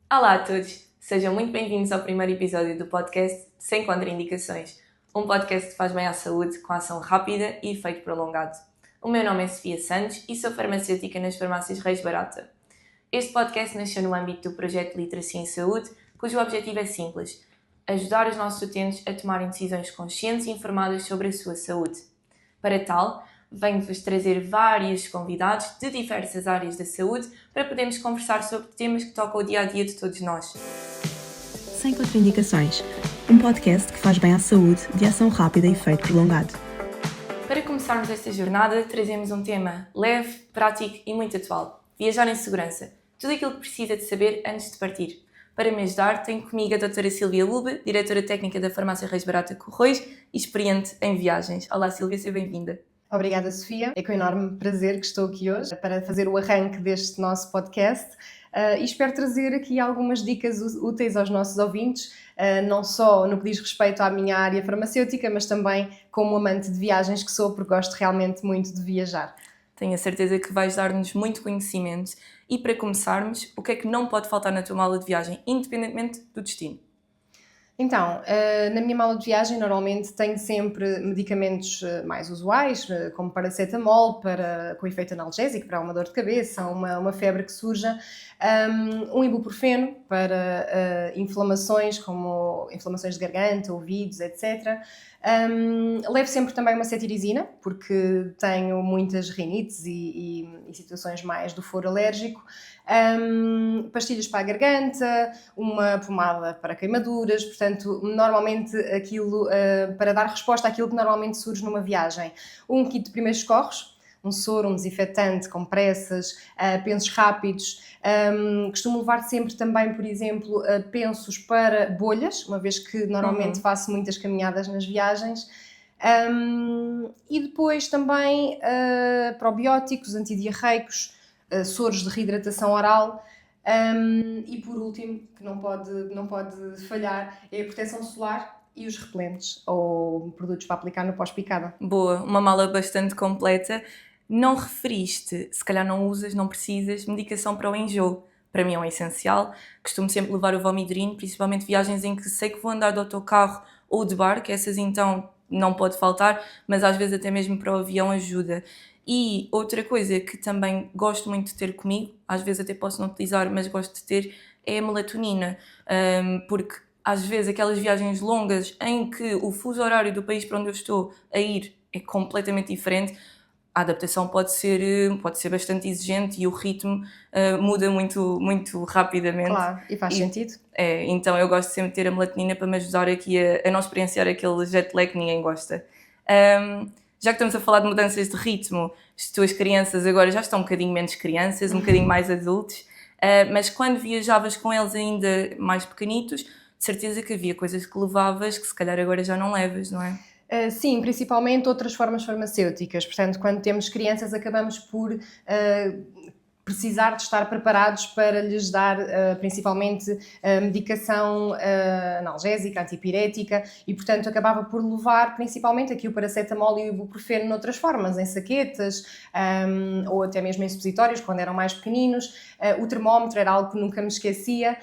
Olá a todos, sejam muito bem-vindos ao primeiro episódio do podcast Sem Contraindicações, um podcast que faz bem à saúde com ação rápida e efeito prolongado. O meu nome é Sofia Santos e sou farmacêutica nas farmácias Reis Barata. Este podcast nasceu no âmbito do projeto de Literacia em Saúde, cujo objetivo é simples: ajudar os nossos utentes a tomarem decisões conscientes e informadas sobre a sua saúde. Para tal, venho-vos trazer vários convidados de diversas áreas da saúde para podermos conversar sobre temas que tocam o dia-a-dia de todos nós. Sem Contraindicações, um podcast que faz bem à saúde, de ação rápida e efeito prolongado. Para começarmos esta jornada, trazemos um tema leve, prático e muito atual: viajar em segurança. Tudo aquilo que precisa de saber antes de partir. Para me ajudar, tenho comigo a doutora Silvia Lube, diretora técnica da farmácia Reis Barata Corroios e experiente em viagens. Olá Silvia, seja bem-vinda. Obrigada, Sofia. É com enorme prazer que estou aqui hoje para fazer o arranque deste nosso podcast e espero trazer aqui algumas dicas úteis aos nossos ouvintes, não só no que diz respeito à minha área farmacêutica, mas também como amante de viagens que sou, porque gosto realmente muito de viajar. Tenho a certeza que vais dar-nos muito conhecimento e, para começarmos, o que é que não pode faltar na tua mala de viagem, independentemente do destino? Então, na minha mala de viagem normalmente tenho sempre medicamentos mais usuais, como paracetamol com efeito analgésico para uma dor de cabeça, uma febre que surja, um ibuprofeno para inflamações como inflamações de garganta, ouvidos, etc. Levo sempre também uma cetirizina, porque tenho muitas rinites e situações mais do foro alérgico. Pastilhas para a garganta, uma pomada para queimaduras, portanto, normalmente aquilo para dar resposta àquilo que normalmente surge numa viagem. Um kit de primeiros socorros, um soro, um desinfetante, compressas, pensos rápidos. Costumo levar sempre também, por exemplo, pensos para bolhas, uma vez que normalmente faço muitas caminhadas nas viagens. E depois também probióticos, antidiarreicos, soros de reidratação oral e por último, que não pode falhar, é a proteção solar e os repelentes ou produtos para aplicar no pós-picada. Boa, uma mala bastante completa. Não referiste, se calhar não usas, não precisas, medicação para o enjoo. Para mim é um essencial. Costumo sempre levar o Vomidrine, principalmente viagens em que sei que vou andar de autocarro ou de barco, essas então não pode faltar, mas às vezes até mesmo para o avião ajuda. E outra coisa que também gosto muito de ter comigo, às vezes até posso não utilizar, mas gosto de ter, é a melatonina, porque às vezes aquelas viagens longas em que o fuso horário do país para onde eu estou a ir é completamente diferente, a adaptação pode ser bastante exigente e o ritmo muda muito, muito rapidamente. Claro, e faz sentido. Então eu gosto sempre de ter a melatonina para me ajudar aqui a não experienciar aquele jet lag que ninguém gosta. Já que estamos a falar de mudanças de ritmo, as tuas crianças agora já estão um bocadinho menos crianças, um bocadinho mais adultos, mas quando viajavas com eles ainda mais pequenitos, de certeza que havia coisas que levavas que se calhar agora já não levas, não é? Sim, principalmente outras formas farmacêuticas. Portanto, quando temos crianças, acabamos por precisar de estar preparados para lhes dar principalmente medicação analgésica, antipirética e, portanto, acabava por levar principalmente aqui o paracetamol e o ibuprofeno noutras formas, em saquetas ou até mesmo em supositórios, quando eram mais pequeninos. O termómetro era algo que nunca me esquecia.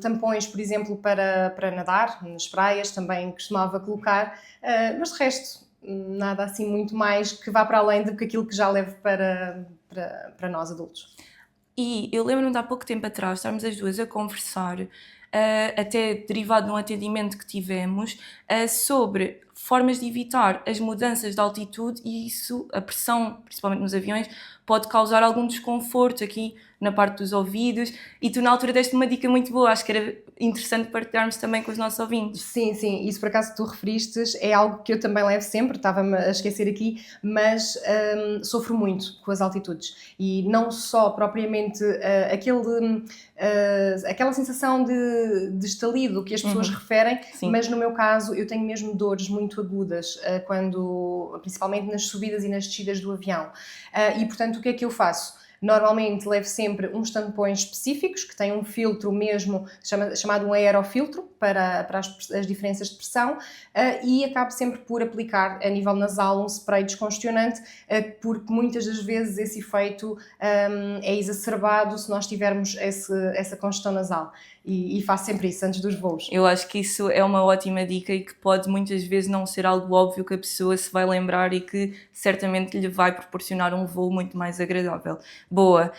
Tampões, por exemplo, para nadar, nas praias também costumava colocar, mas de resto, nada assim muito mais que vá para além do que aquilo que já levo para nós adultos. E eu lembro-me de há pouco tempo atrás, estarmos as duas a conversar, até derivado de um atendimento que tivemos, sobre formas de evitar as mudanças de altitude e isso, a pressão, principalmente nos aviões, pode causar algum desconforto aqui na parte dos ouvidos e tu na altura deste uma dica muito boa, acho que era interessante partilharmos também com os nossos ouvintes. Sim, isso por acaso que tu referistes é algo que eu também levo sempre, estava-me a esquecer aqui, mas sofro muito com as altitudes e não só propriamente aquela sensação de estalido que as pessoas referem, Sim. Mas no meu caso eu tenho mesmo dores muito agudas, principalmente nas subidas e nas descidas do avião. E portanto o que é que eu faço? normalmente levo sempre uns tampões específicos, que têm um filtro mesmo, chamado um aerofiltro, para as diferenças de pressão, e acabo sempre por aplicar a nível nasal um spray descongestionante, porque muitas das vezes esse efeito é exacerbado se nós tivermos essa congestão nasal. E faço sempre isso antes dos voos. Eu acho que isso é uma ótima dica e que pode muitas vezes não ser algo óbvio que a pessoa se vai lembrar e que certamente lhe vai proporcionar um voo muito mais agradável. Boa.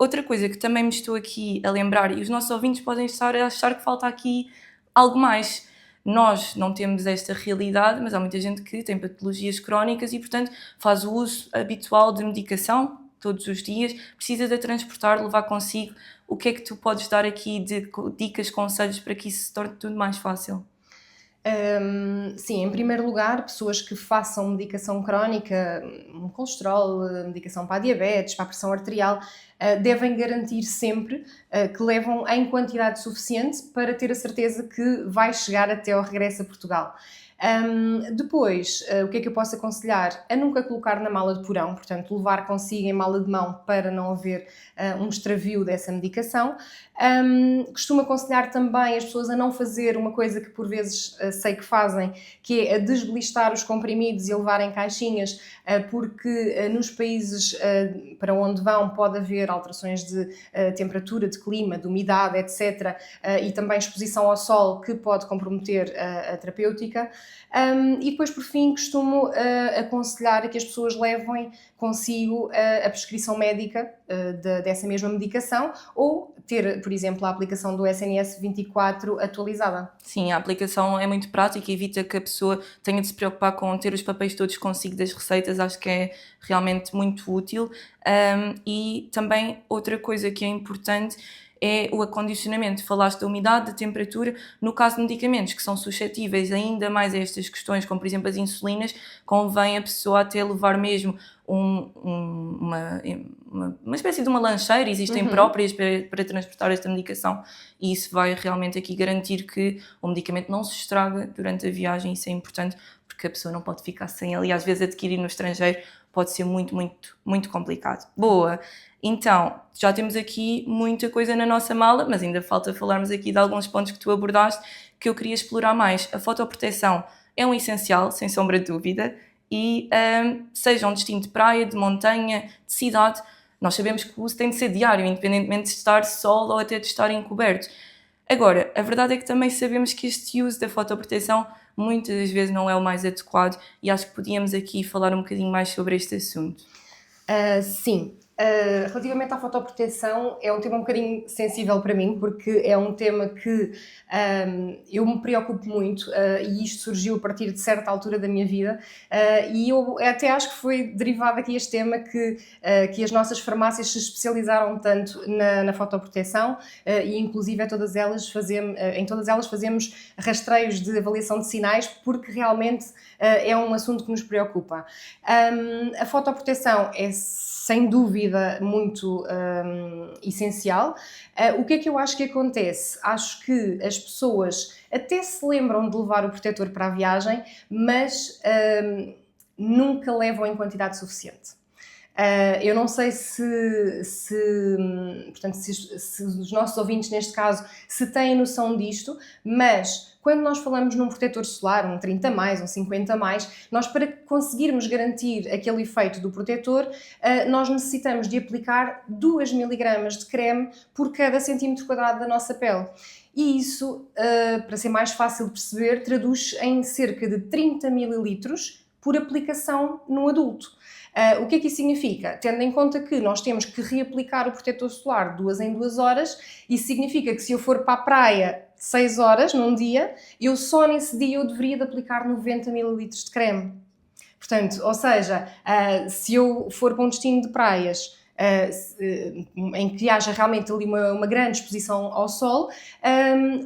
Outra coisa que também me estou aqui a lembrar, e os nossos ouvintes podem estar a achar que falta aqui algo mais. Nós não temos esta realidade, mas há muita gente que tem patologias crónicas e, portanto, faz o uso habitual de medicação todos os dias, precisa de a transportar, levar consigo. O que é que tu podes dar aqui de dicas, conselhos para que isso se torne tudo mais fácil? Sim, em primeiro lugar, pessoas que façam medicação crónica, colesterol, medicação para a diabetes, para a pressão arterial, devem garantir sempre que levam em quantidade suficiente para ter a certeza que vai chegar até ao regresso a Portugal. Depois, o que é que eu posso aconselhar? A nunca colocar na mala de porão, portanto, levar consigo em mala de mão para não haver um extravio dessa medicação. Costumo aconselhar também as pessoas a não fazer uma coisa que por vezes sei que fazem, que é a desbelistar os comprimidos e a levar em caixinhas, porque nos países para onde vão pode haver alterações de temperatura, de clima, de umidade, etc. E também exposição ao sol que pode comprometer a terapêutica. E depois, por fim, costumo aconselhar a que as pessoas levem consigo a prescrição médica dessa mesma medicação ou ter, por exemplo, a aplicação do SNS 24 atualizada. Sim, a aplicação é muito prática e evita que a pessoa tenha de se preocupar com ter os papéis todos consigo das receitas, acho que é realmente muito útil. E também outra coisa que é importante é o acondicionamento. Falaste da umidade, da temperatura. No caso de medicamentos que são suscetíveis ainda mais a estas questões, como por exemplo as insulinas, convém a pessoa até levar mesmo uma espécie de uma lancheira, existem próprias para transportar esta medicação, e isso vai realmente aqui garantir que o medicamento não se estraga durante a viagem. Isso é importante porque a pessoa não pode ficar sem ele e às vezes adquirir no estrangeiro pode ser muito, muito, muito complicado. Boa! Então, já temos aqui muita coisa na nossa mala, mas ainda falta falarmos aqui de alguns pontos que tu abordaste que eu queria explorar mais. A fotoproteção é um essencial, sem sombra de dúvida, e seja um destino de praia, de montanha, de cidade, nós sabemos que o uso tem de ser diário, independentemente de estar sol ou até de estar encoberto. Agora, a verdade é que também sabemos que este uso da fotoproteção muitas das vezes não é o mais adequado e acho que podíamos aqui falar um bocadinho mais sobre este assunto. Sim. Relativamente à fotoproteção, é um tema um bocadinho sensível para mim, porque é um tema que eu me preocupo muito e isto surgiu a partir de certa altura da minha vida e eu até acho que foi derivado aqui este tema que as nossas farmácias se especializaram tanto na fotoproteção e inclusive em todas elas fazemos rastreios de avaliação de sinais, porque realmente é um assunto que nos preocupa. A fotoproteção é sem dúvida muito essencial. O que é que eu acho que acontece? Acho que as pessoas até se lembram de levar o protetor para a viagem, mas nunca levam em quantidade suficiente. Eu não sei se os nossos ouvintes, neste caso, se têm noção disto, mas quando nós falamos num protetor solar, um 30+, um 50+, nós, para conseguirmos garantir aquele efeito do protetor, nós necessitamos de aplicar 2 mg de creme por cada centímetro quadrado da nossa pele. E isso, para ser mais fácil de perceber, traduz em cerca de 30 ml por aplicação no adulto. O que é que isso significa? Tendo em conta que nós temos que reaplicar o protetor solar 2 em 2 horas, isso significa que se eu for para a praia 6 horas num dia, eu só nesse dia eu deveria de aplicar 90 ml de creme. Portanto, ou seja, se eu for para um destino de praias em que haja realmente ali uma grande exposição ao sol,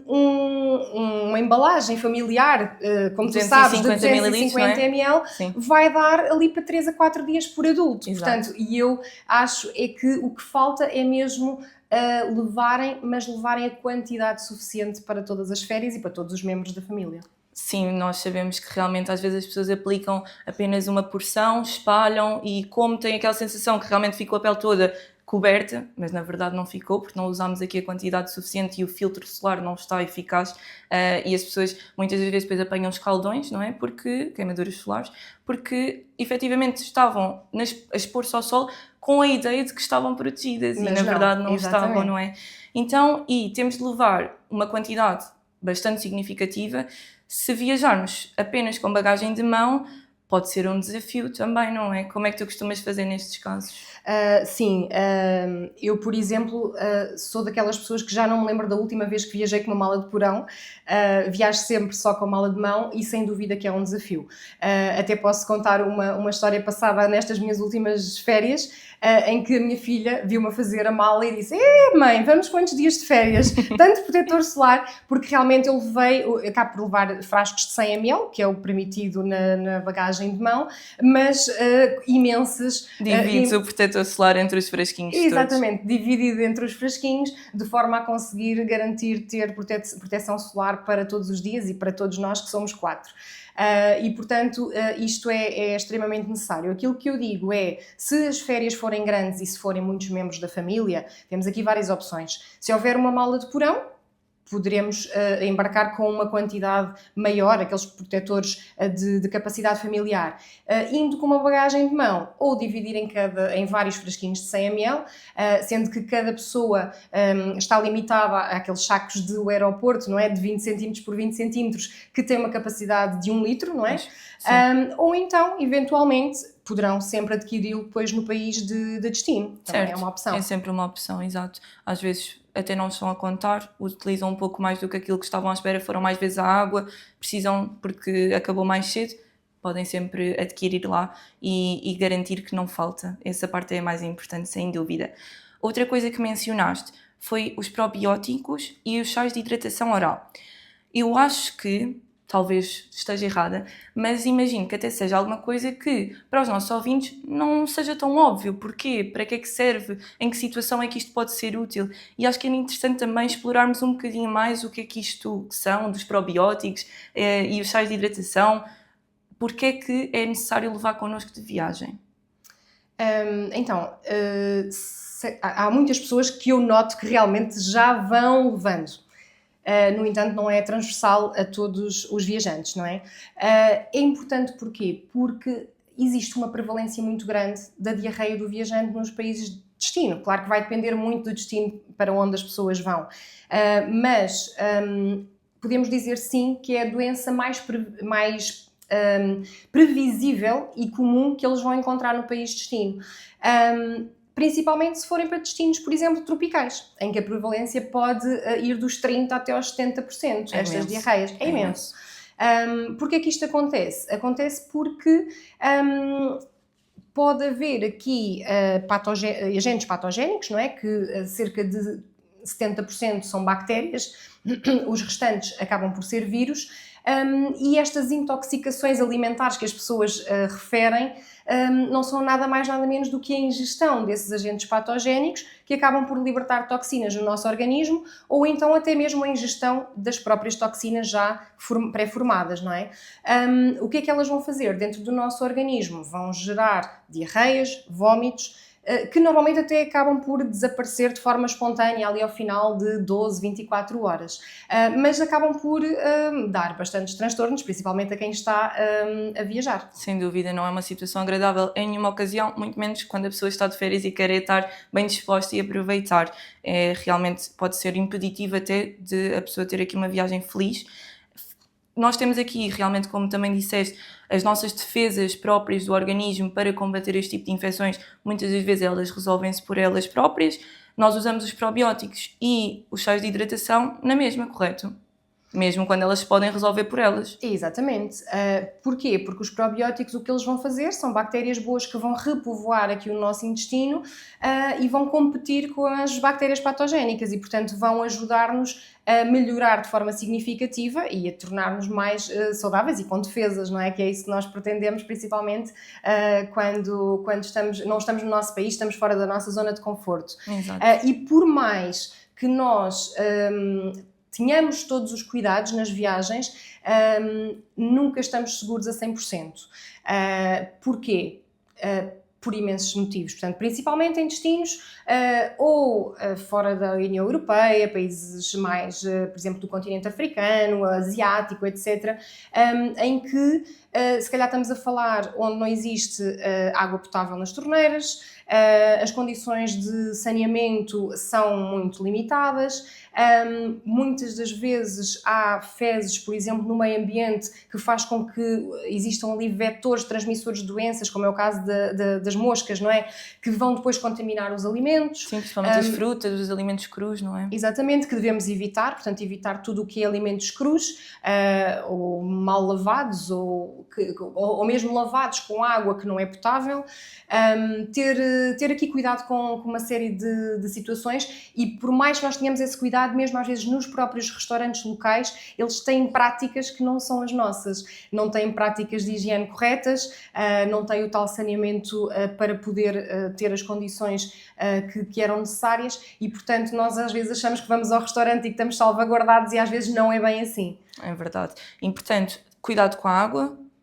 uma embalagem familiar, como tu sabes, de 250 ml, vai dar ali para 3 a 4 dias por adulto. Exato. Portanto, e eu acho é que o que falta é mesmo levarem a quantidade suficiente para todas as férias e para todos os membros da família. Sim, nós sabemos que realmente às vezes as pessoas aplicam apenas uma porção, espalham e como têm aquela sensação que realmente ficou a pele toda coberta, mas na verdade não ficou porque não usámos aqui a quantidade suficiente e o filtro solar não está eficaz, e as pessoas muitas vezes depois apanham escaldões, não é? Porque, queimaduras solares, porque efetivamente estavam a expor-se ao sol com a ideia de que estavam protegidas Mas e na verdade não exatamente. estavam, não é? Então, e temos de levar uma quantidade bastante significativa. Se viajarmos apenas com bagagem de mão, pode ser um desafio também, não é? Como é que tu costumas fazer nestes casos? Sim, eu, por exemplo, sou daquelas pessoas que já não me lembro da última vez que viajei com uma mala de porão. Viajo sempre só com a mala de mão e sem dúvida que é um desafio. Até posso contar uma história passada nestas minhas últimas férias, em que a minha filha viu-me a fazer a mala e disse: mãe, vamos quantos dias de férias? Tanto protetor solar, porque realmente eu acabo por levar frascos de 100 ml, que é o permitido na bagagem de mão, mas imensas... Divides o protetor solar entre os frasquinhos todos. Exatamente, dividido entre os frasquinhos, de forma a conseguir garantir ter proteção solar para todos os dias e para todos nós que somos 4. E, portanto, isto é extremamente necessário. Aquilo que eu digo é, se as férias forem grandes e se forem muitos membros da família, temos aqui várias opções. Se houver uma mala de porão, poderemos embarcar com uma quantidade maior, aqueles protetores de capacidade familiar, indo com uma bagagem de mão, ou dividir em vários frasquinhos de 100 ml, sendo que cada pessoa está limitada àqueles sacos do aeroporto, não é? De 20 cm por 20 cm, que tem uma capacidade de 1 litro, não é? Ou então, eventualmente, poderão sempre adquiri-lo depois no país de destino. Também é uma opção. É sempre uma opção, exato. Às vezes até não estão a contar, utilizam um pouco mais do que aquilo que estavam à espera, foram mais vezes à água, precisam porque acabou mais cedo, podem sempre adquirir lá e garantir que não falta. Essa parte é a mais importante, sem dúvida. Outra coisa que mencionaste foi os probióticos e os sais de hidratação oral. Eu acho que talvez esteja errada, mas imagino que até seja alguma coisa que para os nossos ouvintes não seja tão óbvio. Porquê? Para que é que serve? Em que situação é que isto pode ser útil? E acho que é interessante também explorarmos um bocadinho mais o que é que isto são, dos probióticos e os sais de hidratação. Porquê é que é necessário levar connosco de viagem? Há muitas pessoas que eu noto que realmente já vão levando. No entanto, não é transversal a todos os viajantes, não é? É importante porquê? Porque existe uma prevalência muito grande da diarreia do viajante nos países de destino. Claro que vai depender muito do destino para onde as pessoas vão, mas podemos dizer sim que é a doença mais previsível e comum que eles vão encontrar no país de destino. Principalmente se forem para destinos, por exemplo, tropicais, em que a prevalência pode ir dos 30% até aos 70%, estas diarreias. É imenso. Porquê é que isto acontece? Acontece porque pode haver aqui agentes patogénicos, não é? Que cerca de 70% são bactérias, os restantes acabam por ser vírus, e estas intoxicações alimentares que as pessoas referem não são nada mais nada menos do que a ingestão desses agentes patogénicos que acabam por libertar toxinas no nosso organismo, ou então até mesmo a ingestão das próprias toxinas já pré-formadas, não é? O que é que elas vão fazer dentro do nosso organismo? Vão gerar diarreias, vómitos, que normalmente até acabam por desaparecer de forma espontânea ali ao final de 12, 24 horas. Mas acabam por dar bastantes transtornos, principalmente a quem está a viajar. Sem dúvida, não é uma situação agradável em nenhuma ocasião, muito menos quando a pessoa está de férias e quer estar bem disposta e aproveitar. Realmente pode ser impeditivo até de a pessoa ter aqui uma viagem feliz. Nós temos aqui, realmente, como também disseste, as nossas defesas próprias do organismo para combater este tipo de infecções. Muitas das vezes elas resolvem-se por elas próprias. Nós usamos os probióticos e os sais de hidratação na mesma, correto? Mesmo quando elas podem resolver por elas. Exatamente. Porquê? Porque os probióticos o que eles vão fazer são bactérias boas que vão repovoar aqui o nosso intestino e vão competir com as bactérias patogénicas e, portanto, vão ajudar-nos a melhorar de forma significativa e a tornar-nos mais saudáveis e com defesas, não é? Que é isso que nós pretendemos, principalmente quando não estamos no nosso país, estamos fora da nossa zona de conforto. Exato. E por mais que nós tenhamos todos os cuidados nas viagens, nunca estamos seguros a 100%. Porquê? Por imensos motivos, portanto, principalmente em destinos ou fora da União Europeia, países mais, por exemplo, do continente africano, asiático, etc., em que se calhar estamos a falar onde não existe água potável nas torneiras, as condições de saneamento são muito limitadas, muitas das vezes há fezes, por exemplo, no meio ambiente que faz com que existam ali vetores transmissores de doenças, como é o caso das moscas, não é? Que vão depois contaminar os alimentos. Sim, principalmente as frutas, os alimentos crus, não é? Exatamente, que devemos evitar, portanto, evitar tudo o que é alimentos crus, ou mal lavados, ou mesmo lavados com água que não é potável. Ter aqui cuidado com uma série de situações, e por mais que nós tenhamos esse cuidado, mesmo às vezes nos próprios restaurantes locais, eles têm práticas que não são as nossas, não têm práticas de higiene corretas, não têm o tal saneamento para poder ter as condições que eram necessárias, e portanto nós às vezes achamos que vamos ao restaurante e que estamos salvaguardados, e às vezes não é bem assim. É verdade. E, portanto, cuidado com a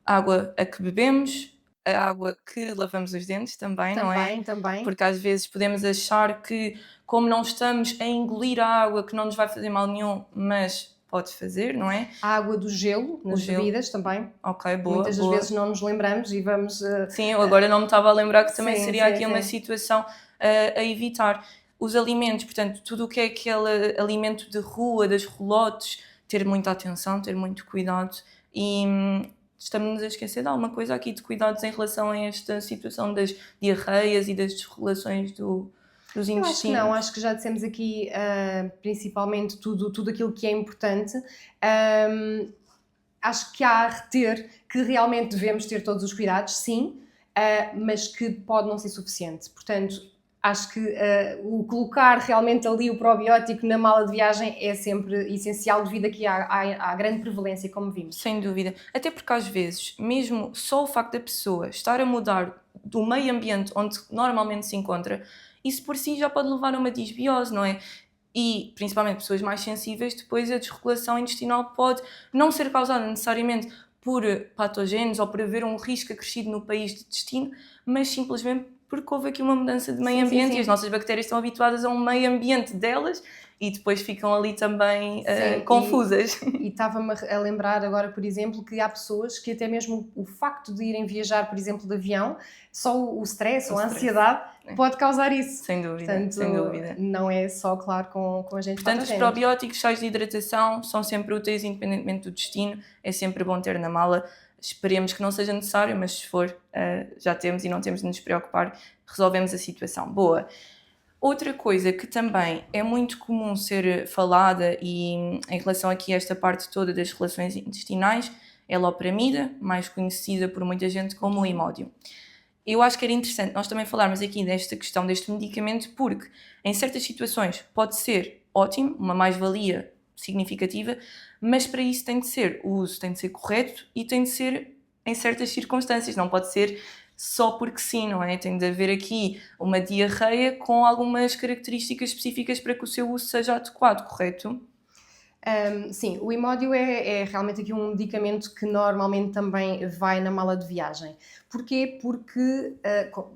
água a que bebemos, a água que lavamos os dentes também, não é? Também. Porque às vezes podemos achar que, como não estamos a engolir a água, que não nos vai fazer mal nenhum, mas pode fazer, não é? A água do gelo nas bebidas também. Ok, boa. Muitas das vezes não nos lembramos e vamos... Sim, eu agora não me estava a lembrar que também sim, seria sim, aqui uma situação a evitar. Os alimentos, portanto, tudo o que é aquele alimento de rua, das rolotes, ter muita atenção, ter muito cuidado. E estamos a esquecer de alguma coisa aqui de cuidados em relação a esta situação das diarreias e das desregulações dos intestinos? Eu acho que não, acho que já dissemos aqui principalmente tudo aquilo que é importante. Acho que há a reter que realmente devemos ter todos os cuidados, sim, mas que pode não ser suficiente. Portanto, acho que o colocar realmente ali o probiótico na mala de viagem é sempre essencial, devido aqui à grande prevalência, como vimos. Sem dúvida. Até porque às vezes, mesmo só o facto da pessoa estar a mudar do meio ambiente onde normalmente se encontra, isso por si já pode levar a uma disbiose, não é? E, principalmente pessoas mais sensíveis, depois a desregulação intestinal pode não ser causada necessariamente por patógenos ou por haver um risco acrescido no país de destino, mas simplesmente porque houve aqui uma mudança de meio ambiente. Sim. E as nossas bactérias estão habituadas a um meio ambiente delas e depois ficam ali também confusas. E estava-me a lembrar agora, por exemplo, que há pessoas que até mesmo o facto de irem viajar, por exemplo, de avião, só o stress ou a ansiedade pode causar isso. Sem dúvida, portanto, sem dúvida. Não é só, claro, com agentes patogénicos. Portanto, os probióticos, sais de hidratação, são sempre úteis independentemente do destino. É sempre bom ter na mala. Esperemos que não seja necessário, mas se for, já temos e não temos de nos preocupar, resolvemos a situação. Boa. Outra coisa que também é muito comum ser falada e em relação aqui a esta parte toda das relações intestinais é a loperamida, mais conhecida por muita gente como o Imodium. Eu acho que era interessante nós também falarmos aqui desta questão deste medicamento, porque em certas situações pode ser ótimo, uma mais-valia significativa, mas para isso o uso tem de ser correto e tem de ser em certas circunstâncias, não pode ser só porque sim, não é? Tem de haver aqui uma diarreia com algumas características específicas para que o seu uso seja adequado, correto? Sim, o Imódio é realmente aqui um medicamento que normalmente também vai na mala de viagem. Porquê? Porque,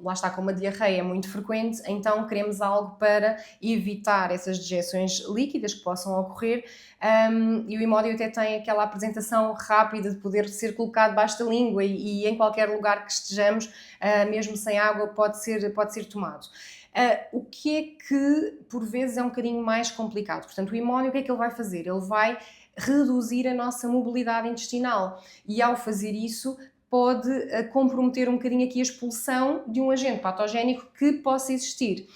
lá está, como a diarreia é muito frequente, então queremos algo para evitar essas dejeções líquidas que possam ocorrer, e o Imódio até tem aquela apresentação rápida de poder ser colocado debaixo da língua e em qualquer lugar que estejamos, mesmo sem água, pode ser tomado. O que é que, por vezes, é um bocadinho mais complicado. Portanto, o Imódio, o que é que ele vai fazer? Ele vai reduzir a nossa mobilidade intestinal e, ao fazer isso, pode comprometer um bocadinho aqui a expulsão de um agente patogénico que possa existir.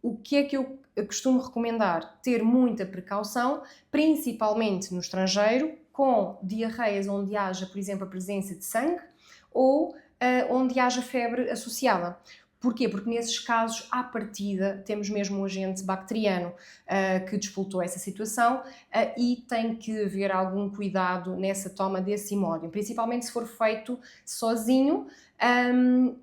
O que é que eu costumo recomendar? Ter muita precaução, principalmente no estrangeiro, com diarreias onde haja, por exemplo, a presença de sangue ou onde haja febre associada. Porquê? Porque nesses casos, à partida, temos mesmo um agente bacteriano que despoltou essa situação e tem que haver algum cuidado nessa toma desse Imodium, principalmente se for feito sozinho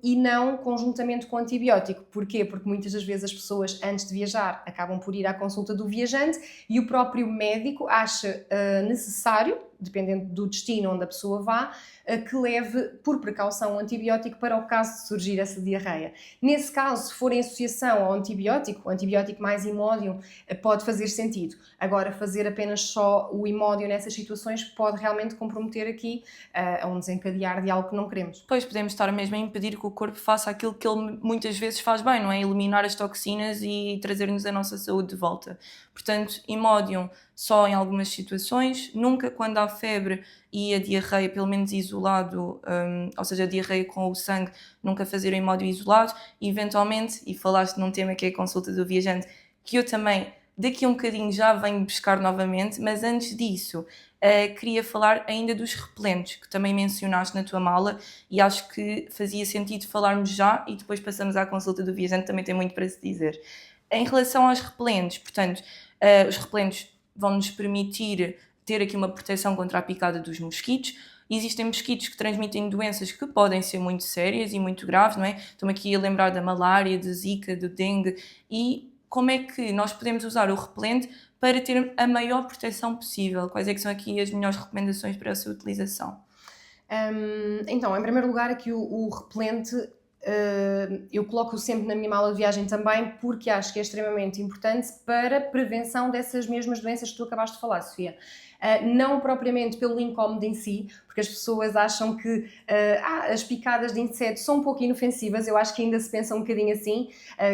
e não conjuntamente com antibiótico. Porquê? Porque muitas das vezes as pessoas, antes de viajar, acabam por ir à consulta do viajante e o próprio médico acha necessário, dependendo do destino onde a pessoa vá, que leve, por precaução, um antibiótico para o caso de surgir essa diarreia. Nesse caso, se for em associação ao antibiótico, o antibiótico mais Imodium, pode fazer sentido. Agora, fazer apenas só o Imodium nessas situações pode realmente comprometer aqui a um desencadear de algo que não queremos. Pois, podemos estar mesmo a impedir que o corpo faça aquilo que ele muitas vezes faz bem, não é? Eliminar as toxinas e trazer-nos a nossa saúde de volta. Portanto, Imodium só em algumas situações, nunca quando há febre e a diarreia, pelo menos isolado, ou seja, a diarreia com o sangue, nunca fazer o Imodium isolado. E, eventualmente, e falaste num tema que é a consulta do viajante, que eu também daqui a um bocadinho já venho buscar novamente, mas antes disso queria falar ainda dos repelentes, que também mencionaste na tua mala, e acho que fazia sentido falarmos já e depois passamos à consulta do viajante, também tem muito para se dizer. Em relação aos repelentes, portanto, os repelentes vão-nos permitir ter aqui uma proteção contra a picada dos mosquitos. Existem mosquitos que transmitem doenças que podem ser muito sérias e muito graves, não é? Estou-me aqui a lembrar da malária, do Zika, do dengue, e como é que nós podemos usar o repelente para ter a maior proteção possível? Quais é que são aqui as melhores recomendações para a sua utilização? Então, em primeiro lugar, aqui o repelente, eu coloco sempre na minha mala de viagem também, porque acho que é extremamente importante para a prevenção dessas mesmas doenças que tu acabaste de falar, Sofia. Não propriamente pelo incómodo em si, porque as pessoas acham que as picadas de inseto são um pouco inofensivas. Eu acho que ainda se pensa um bocadinho assim,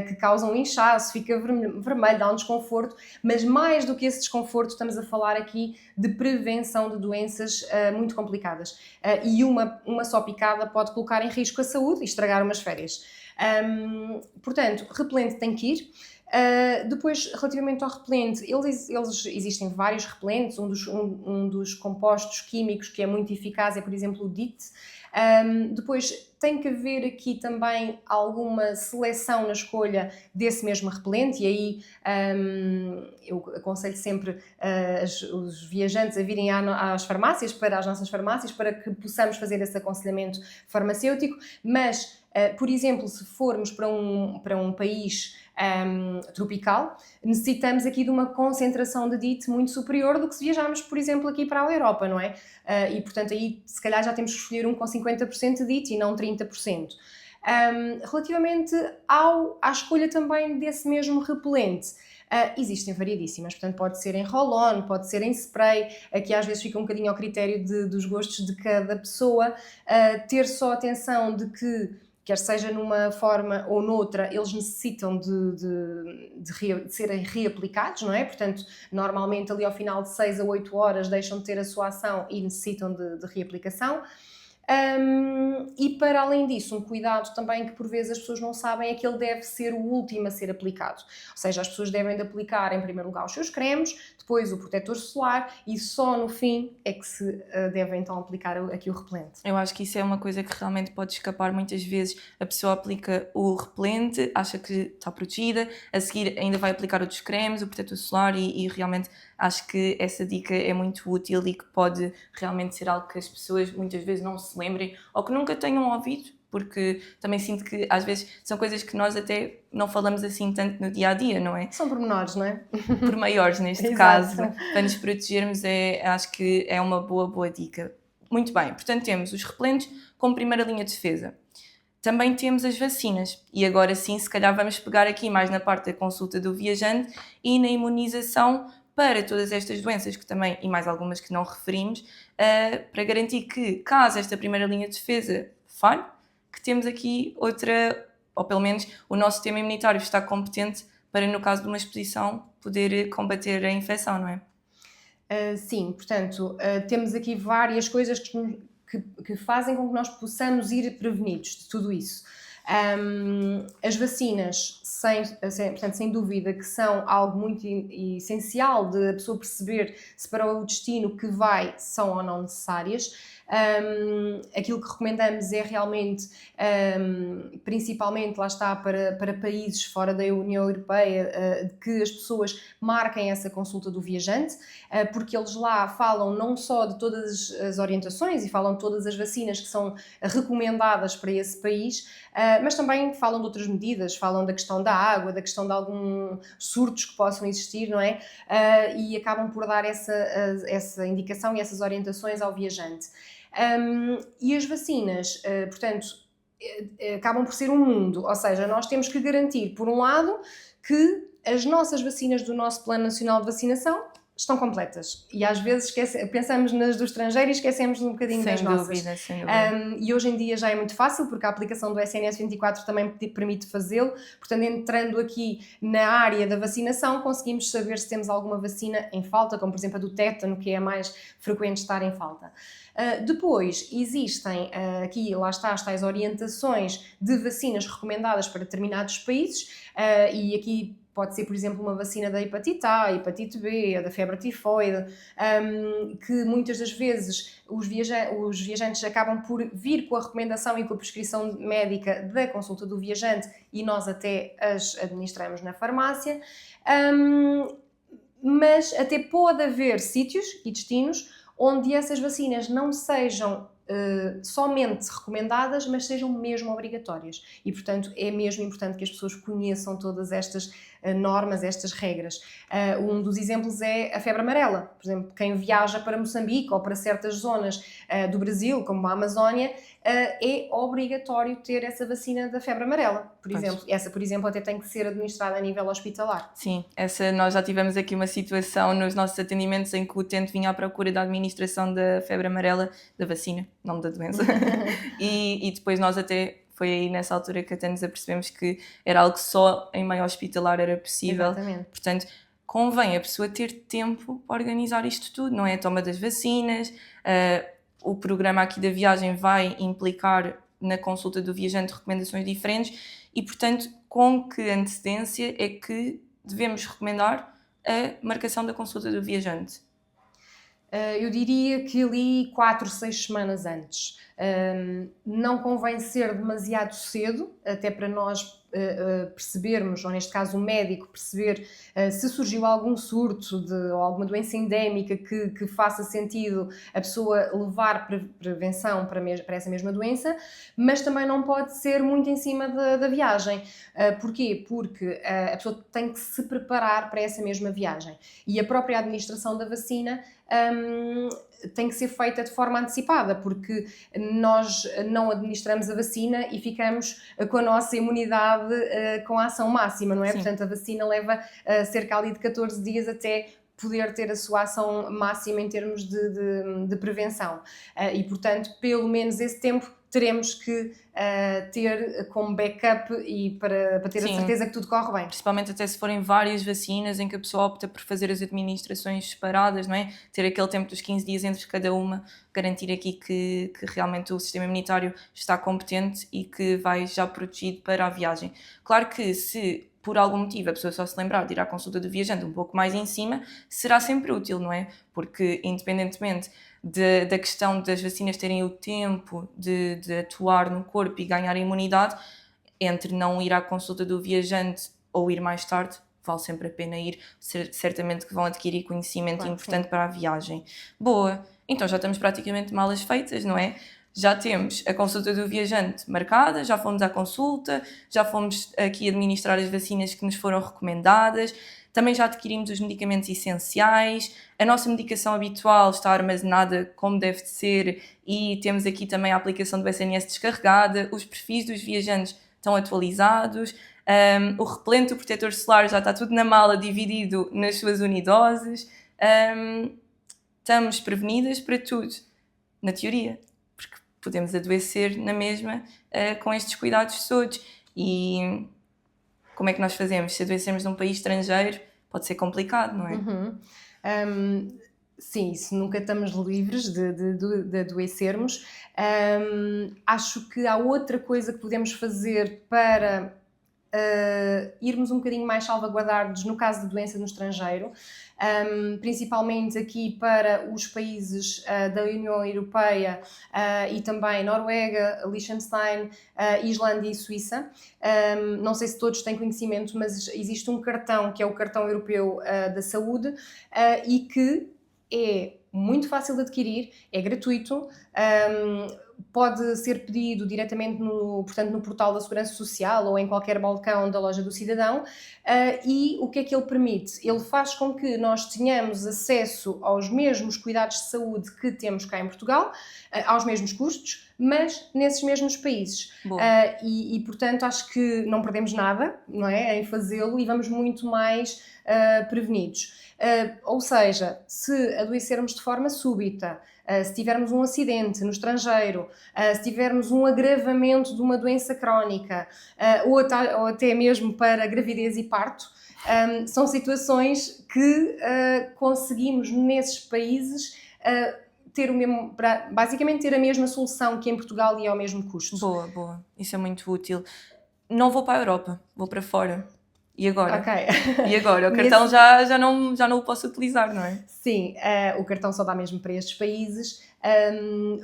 que causam inchaço, fica vermelho, dá um desconforto, mas mais do que esse desconforto, estamos a falar aqui de prevenção de doenças muito complicadas. E uma só picada pode colocar em risco a saúde e estragar umas férias. Portanto, repelente tem que ir. Depois, relativamente ao repelente, eles existem vários repelentes. Um dos compostos químicos que é muito eficaz é, por exemplo, o DIT. Depois tem que haver aqui também alguma seleção na escolha desse mesmo repelente, e aí eu aconselho sempre os viajantes a virem às farmácias, para as nossas farmácias, para que possamos fazer esse aconselhamento farmacêutico. Mas, por exemplo, se formos para um país tropical, necessitamos aqui de uma concentração de DIT muito superior do que se viajarmos, por exemplo, aqui para a Europa, não é? E, portanto, aí se calhar já temos que escolher um com 50% de DIT e não 30%. Relativamente à escolha também desse mesmo repelente, existem variedíssimas, portanto pode ser em roll-on, pode ser em spray, aqui às vezes fica um bocadinho ao critério dos gostos de cada pessoa, ter só atenção de que quer seja numa forma ou noutra, eles necessitam de serem reaplicados, não é? Portanto, normalmente ali ao final de 6 a 8 horas deixam de ter a sua ação e necessitam de reaplicação. E para além disso, um cuidado também que por vezes as pessoas não sabem é que ele deve ser o último a ser aplicado. Ou seja, as pessoas devem de aplicar em primeiro lugar os seus cremes, depois o protetor solar e só no fim é que se deve então aplicar aqui o repelente. Eu acho que isso é uma coisa que realmente pode escapar muitas vezes. A pessoa aplica o repelente, acha que está protegida, a seguir ainda vai aplicar outros cremes, o protetor solar e realmente acho que essa dica é muito útil e que pode realmente ser algo que as pessoas muitas vezes não se lembrem ou que nunca tenham ouvido, porque também sinto que às vezes são coisas que nós até não falamos assim tanto no dia-a-dia, não é? São pormenores, não é? Por maiores neste caso, para nos protegermos, acho que é uma boa dica. Muito bem, portanto temos os repelentes como primeira linha de defesa. Também temos as vacinas e agora sim, se calhar vamos pegar aqui mais na parte da consulta do viajante e na imunização para todas estas doenças que também, e mais algumas que não referimos, para garantir que, caso esta primeira linha de defesa falhe, que temos aqui outra, ou pelo menos o nosso sistema imunitário está competente para, no caso de uma exposição, poder combater a infecção, não é? Sim, portanto, temos aqui várias coisas que fazem com que nós possamos ir prevenidos de tudo isso. As vacinas, portanto, sem dúvida que são algo muito essencial de a pessoa perceber se para o destino que vai são ou não necessárias. Aquilo que recomendamos é realmente, principalmente, lá está, para países fora da União Europeia, que as pessoas marquem essa consulta do viajante, porque eles lá falam não só de todas as orientações e falam de todas as vacinas que são recomendadas para esse país, mas também falam de outras medidas, falam da questão da água, da questão de alguns surtos que possam existir, não é? E acabam por dar essa indicação e essas orientações ao viajante. E as vacinas, portanto, acabam por ser um mundo, ou seja, nós temos que garantir, por um lado, que as nossas vacinas do nosso Plano Nacional de Vacinação estão completas. E às vezes pensamos nas do estrangeiro e esquecemos um bocadinho das nossas. Sem dúvida. E hoje em dia já é muito fácil, porque a aplicação do SNS 24 também permite fazê-lo. Portanto, entrando aqui na área da vacinação, conseguimos saber se temos alguma vacina em falta, como por exemplo a do tétano, que é a mais frequente estar em falta. Depois, existem aqui, lá está, as tais orientações de vacinas recomendadas para determinados países, e aqui pode ser, por exemplo, uma vacina da hepatite A, hepatite B, da febre tifoide, que muitas das vezes os viajantes acabam por vir com a recomendação e com a prescrição médica da consulta do viajante e nós até as administramos na farmácia. Mas até pode haver sítios e destinos onde essas vacinas não sejam somente recomendadas, mas sejam mesmo obrigatórias. E, portanto, é mesmo importante que as pessoas conheçam todas estas normas, estas regras. Um dos exemplos é a febre amarela. Por exemplo, quem viaja para Moçambique ou para certas zonas do Brasil, como a Amazónia, é obrigatório ter essa vacina da febre amarela, por exemplo. Essa, por exemplo, até tem que ser administrada a nível hospitalar. Sim, nós já tivemos aqui uma situação nos nossos atendimentos em que o utente vinha à procura da administração da febre amarela, da vacina, nome da doença, e depois nós até, foi aí nessa altura que até nos apercebemos que era algo que só em meio hospitalar era possível. Exatamente. Portanto, convém a pessoa ter tempo para organizar isto tudo, não é? A toma das vacinas, o programa aqui da viagem vai implicar na consulta do viajante recomendações diferentes e, portanto, com que antecedência é que devemos recomendar a marcação da consulta do viajante? Eu diria que ali 4, 6 semanas antes. Não convém ser demasiado cedo, até para nós percebermos, ou neste caso o médico perceber se surgiu algum surto ou alguma doença endémica que faça sentido a pessoa levar prevenção para essa mesma doença, mas também não pode ser muito em cima da viagem. Porquê? Porque a pessoa tem que se preparar para essa mesma viagem. E a própria administração da vacina tem que ser feita de forma antecipada, porque nós não administramos a vacina e ficamos com a nossa imunidade com a ação máxima, não é? Sim. Portanto, a vacina leva cerca ali de 14 dias até poder ter a sua ação máxima em termos de prevenção. E, portanto, pelo menos esse tempo teremos que ter como backup e para ter a certeza que tudo corre bem. Principalmente até se forem várias vacinas em que a pessoa opta por fazer as administrações separadas, não é? Ter aquele tempo dos 15 dias entre cada uma, garantir aqui que realmente o sistema imunitário está competente e que vai já protegido para a viagem. Claro que se por algum motivo a pessoa só se lembrar de ir à consulta do viajante um pouco mais em cima, será sempre útil, não é? Porque independentemente da questão das vacinas terem o tempo de atuar no corpo e ganhar imunidade, entre não ir à consulta do viajante ou ir mais tarde, vale sempre a pena ir, certamente que vão adquirir conhecimento importante para a viagem. Boa, então já estamos praticamente malas feitas, não é? Já temos a consulta do viajante marcada, já fomos à consulta, já fomos aqui administrar as vacinas que nos foram recomendadas, também já adquirimos os medicamentos essenciais, a nossa medicação habitual está armazenada como deve de ser e temos aqui também a aplicação do SNS descarregada, os perfis dos viajantes estão atualizados, o repelente, o protetor solar já está tudo na mala dividido nas suas unidoses, estamos prevenidas para tudo, na teoria, porque podemos adoecer na mesma com estes cuidados todos. E como é que nós fazemos? Se adoecemos num país estrangeiro, pode ser complicado, não é? Sim, isso nunca estamos livres de adoecermos. Acho que há outra coisa que podemos fazer para irmos um bocadinho mais salvaguardados no caso de doença no estrangeiro, principalmente aqui para os países da União Europeia e também Noruega, Liechtenstein, Islândia e Suíça. Não sei se todos têm conhecimento, mas existe um cartão que é o Cartão Europeu da Saúde e que é muito fácil de adquirir, é gratuito, pode ser pedido diretamente no portal da Segurança Social ou em qualquer balcão da Loja do Cidadão. E o que é que ele permite? Ele faz com que nós tenhamos acesso aos mesmos cuidados de saúde que temos cá em Portugal, aos mesmos custos, mas nesses mesmos países. E, portanto, acho que não perdemos nada, não é, em fazê-lo e vamos muito mais prevenidos. Ou seja, se adoecermos de forma súbita, se tivermos um acidente no estrangeiro, se tivermos um agravamento de uma doença crónica ou até mesmo para gravidez e parto, são situações que conseguimos nesses países basicamente ter a mesma solução que em Portugal e ao mesmo custo. Boa. Isso é muito útil. Não vou para a Europa, vou para fora. E agora? Ok. E agora? O cartão já não o posso utilizar, não é? Sim, o cartão só dá mesmo para estes países.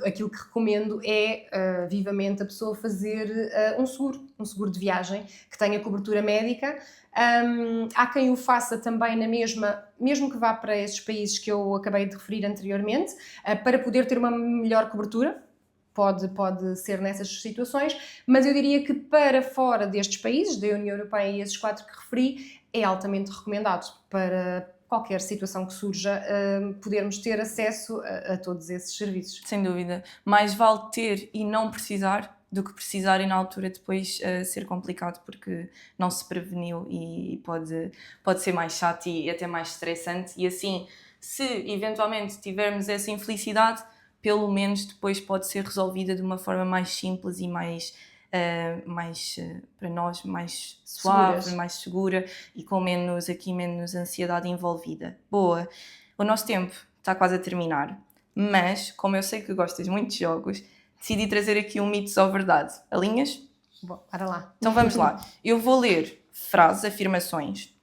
Aquilo que recomendo é, vivamente, a pessoa fazer um seguro de viagem que tenha cobertura médica. Há quem o faça também na mesma, mesmo que vá para esses países que eu acabei de referir anteriormente, para poder ter uma melhor cobertura. Pode ser nessas situações, mas eu diria que para fora destes países, da União Europeia e esses 4 que referi, é altamente recomendado para qualquer situação que surja, podermos ter acesso a todos esses serviços. Sem dúvida. Mais vale ter e não precisar do que precisar e na altura depois ser complicado porque não se preveniu e pode ser mais chato e até mais estressante. E assim, se eventualmente tivermos essa infelicidade, pelo menos depois pode ser resolvida de uma forma mais simples e mais para nós, mais suave, mais segura e com menos ansiedade envolvida. Boa! O nosso tempo está quase a terminar, mas como eu sei que gostas muito de jogos, decidi trazer aqui um mitos ou verdade. Alinhas? Bom, para lá. Então vamos lá. Eu vou ler frases, afirmações,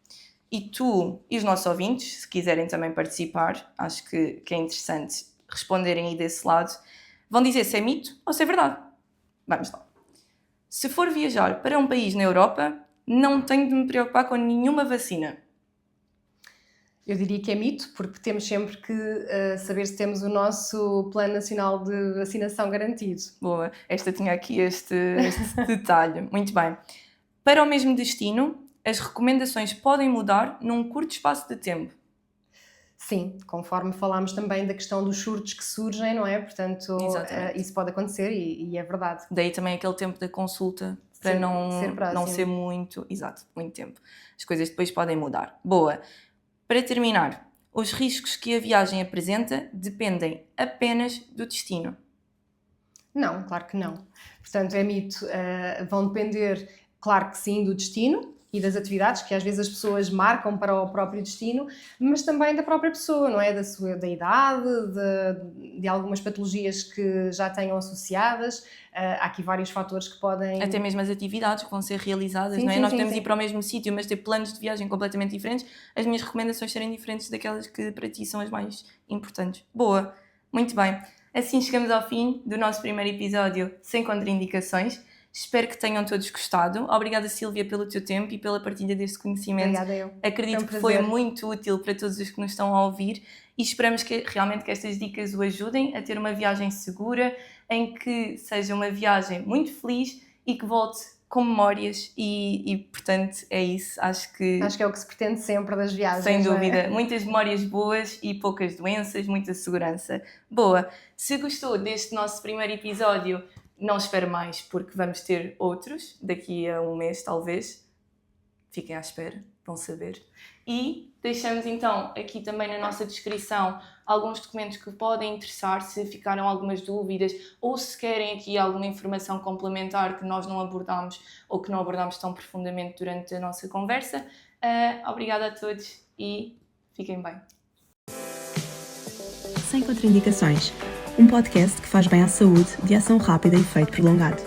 e tu e os nossos ouvintes, se quiserem também participar, acho que é interessante responderem aí desse lado, vão dizer se é mito ou se é verdade. Vamos lá. Se for viajar para um país na Europa, não tenho de me preocupar com nenhuma vacina. Eu diria que é mito, porque temos sempre que saber se temos o nosso Plano Nacional de Vacinação garantido. Boa, esta tinha aqui este detalhe. Muito bem. Para o mesmo destino, as recomendações podem mudar num curto espaço de tempo. Sim, conforme falámos também da questão dos surtos que surgem, não é? Portanto, isso pode acontecer e é verdade. Daí também aquele tempo da consulta, para não ser muito tempo. As coisas depois podem mudar. Boa. Para terminar, os riscos que a viagem apresenta dependem apenas do destino. Não, claro que não. Portanto, é mito. Vão depender, claro que sim, do destino e das atividades que às vezes as pessoas marcam para o próprio destino, mas também da própria pessoa, não é? Da idade, de algumas patologias que já tenham associadas. Há aqui vários fatores que podem... Até mesmo as atividades que vão ser realizadas, sim, não é? Sim, Nós podemos sim. ir para o mesmo sítio, mas ter planos de viagem completamente diferentes. As minhas recomendações serem diferentes daquelas que para ti são as mais importantes. Boa, muito bem. Assim chegamos ao fim do nosso primeiro episódio sem contraindicações. Espero que tenham todos gostado. Obrigada, Sílvia, pelo teu tempo e pela partilha deste conhecimento. Obrigada, eu. Acredito que foi muito útil para todos os que nos estão a ouvir e esperamos que realmente que estas dicas o ajudem a ter uma viagem segura, em que seja uma viagem muito feliz e que volte com memórias e portanto, é isso. Acho que é o que se pretende sempre das viagens. Sem dúvida. Muitas memórias boas e poucas doenças, muita segurança. Boa. Se gostou deste nosso primeiro episódio, não espere mais, porque vamos ter outros daqui a um mês, talvez. Fiquem à espera, vão saber. E deixamos então aqui também na nossa descrição alguns documentos que podem interessar se ficaram algumas dúvidas ou se querem aqui alguma informação complementar que nós não abordámos ou que não abordámos tão profundamente durante a nossa conversa. Obrigada a todos e fiquem bem. Sem contraindicações. Um podcast que faz bem à saúde de ação rápida e efeito prolongado.